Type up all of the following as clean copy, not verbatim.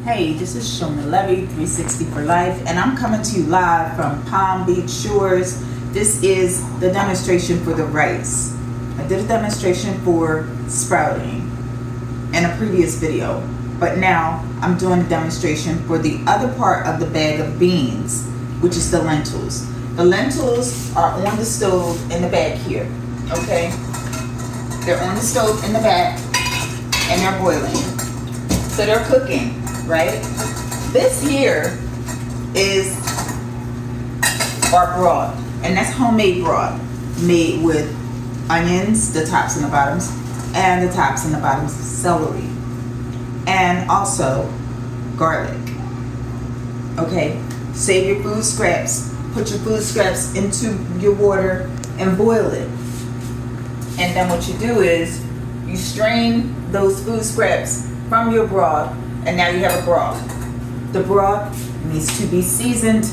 Hey, this is Shona Levy, 360 for Life, and I'm coming to you live from Palm Beach Shores. This is the demonstration for the rice. I did a demonstration for sprouting in a previous video, but now I'm doing a demonstration for the other part of the bag of beans, which is the lentils. The lentils are on the stove in the back here, okay? They're on the stove in the back, and they're boiling. So they're cooking. Right? This here is our broth, and that's homemade broth made with onions, the tops and the bottoms, and the tops and the bottoms of celery, and also garlic. Okay? Save your food scraps, put your food scraps into your water and boil it. And then what you do is you strain those food scraps from your broth, and now you have a broth. The broth needs to be seasoned.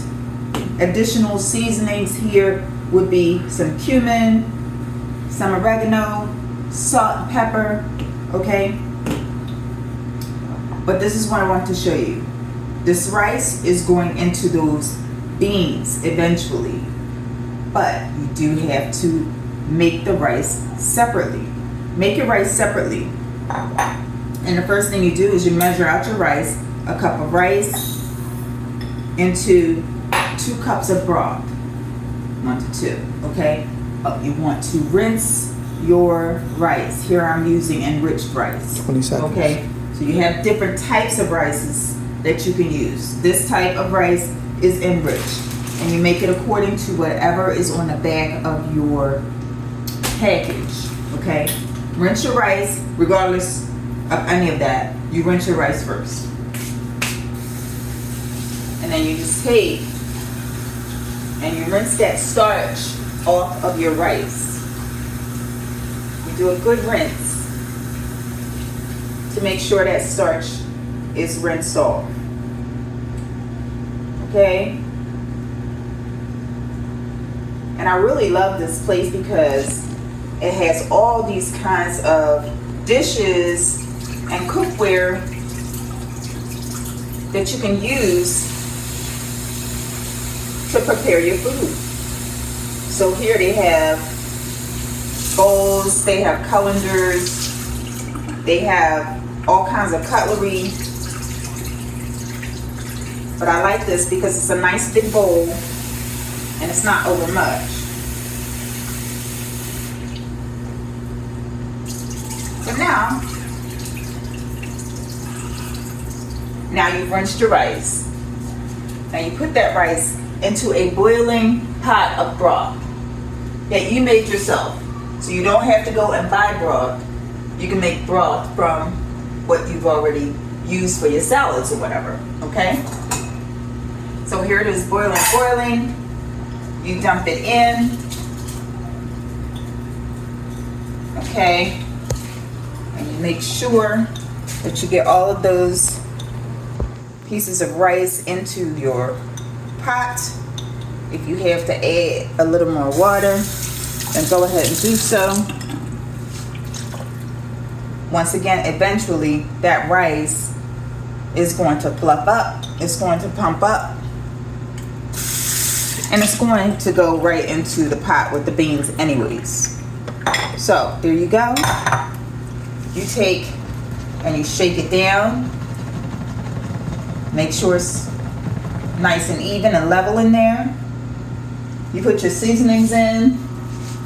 Additional seasonings here would be some cumin, some oregano, salt and pepper, okay? But this is what I want to show you. This rice is going into those beans eventually, but you do have to make the rice separately. Make your rice separately. And the first thing you do is you measure out your rice, a cup of rice into 2 cups of broth, 1 to 2, okay? You want to rinse your rice. Here I'm using enriched rice. 20 seconds. Okay, so you have different types of rices that you can use. This type of rice is enriched, and you make it according to whatever is on the back of your package, okay? Rinse your rice regardless of any of that. You rinse your rice first, and then you just take and you rinse that starch off of your rice. You do a good rinse to make sure that starch is rinsed off, okay? And I really love this place because it has all these kinds of dishes and cookware that you can use to prepare your food. So here they have bowls, they have colanders, they have all kinds of cutlery. But I like this because it's a nice big bowl and it's not over much. So now you've rinsed your rice. Now you put that rice into a boiling pot of broth that you made yourself. So you don't have to go and buy broth. You can make broth from what you've already used for your salads or whatever, okay? So here it is boiling. You dump it in, okay? And you make sure that you get all of those pieces of rice into your pot. If you have to add a little more water, then go ahead and do so. Once again, eventually that rice is going to fluff up, it's going to pump up, and it's going to go right into the pot with the beans anyways. So there you go. You take and you shake it down. Make sure it's nice and even and level in there. You put your seasonings in.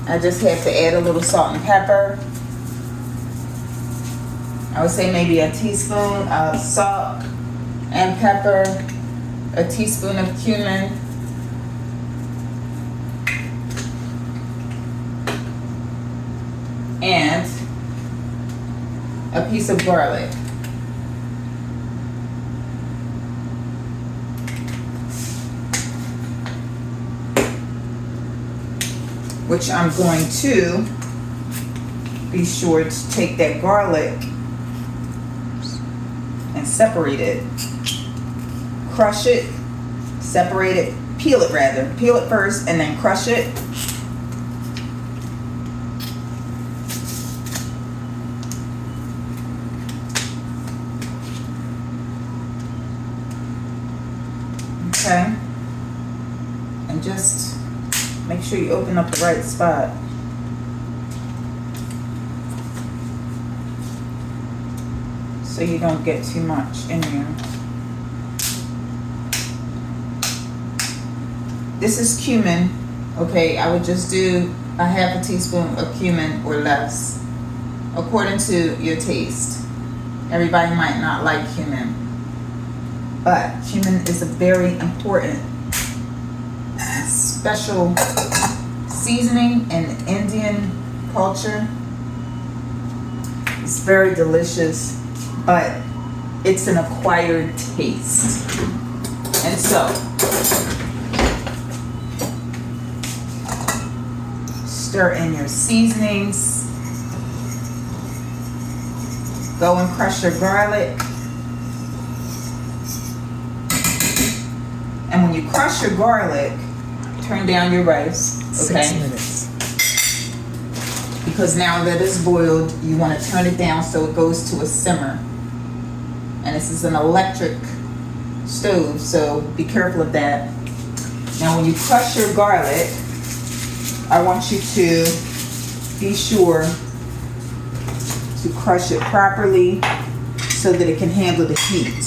I just have to add a little salt and pepper. I would say maybe a teaspoon of salt and pepper, a teaspoon of cumin, and a piece of garlic. Which I'm going to be sure to take that garlic and separate it. Crush it, separate it, peel it rather. Peel it first and then crush it. Okay? And just make sure you open up the right spot. So you don't get too much in there. This is cumin. Okay, I would just do a half a teaspoon of cumin or less, according to your taste. Everybody might not like cumin, but cumin is a very important special seasoning in Indian culture. It's very delicious, but it's an acquired taste. And so, stir in your seasonings. Go and crush your garlic. And when you crush your garlic, turn down your rice, okay? 6 minutes. Because now that it's boiled, you want to turn it down so it goes to a simmer. And this is an electric stove, so be careful of that. Now when you crush your garlic, I want you to be sure to crush it properly so that it can handle the heat.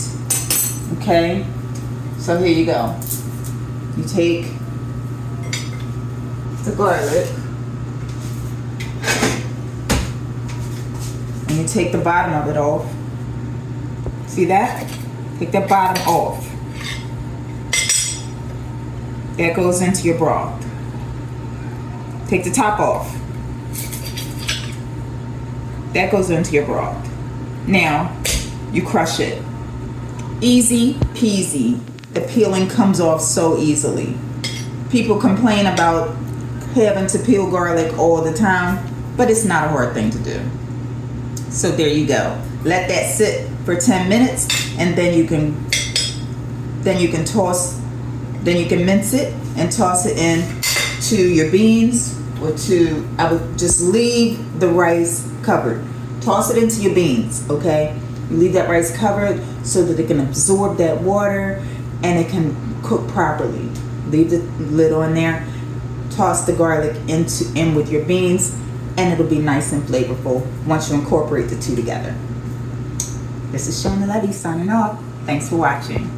Okay? So here you go. You take the garlic and you take the bottom of it off. See that? Take that bottom off. That goes into your broth. Take the top off. That goes into your broth. Now, you crush it. Easy peasy. The peeling comes off so easily. People complain about having to peel garlic all the time, but it's not a hard thing to do. So there you go. Let that sit for 10 minutes, and then you can mince it and toss it in to your beans, or I would just leave the rice covered. Toss it into your beans, okay? You leave that rice covered so that it can absorb that water and it can cook properly. Leave the lid on there. Toss the garlic in with your beans, and it'll be nice and flavorful once you incorporate the two together. This is Shona Levy signing off. Thanks for watching.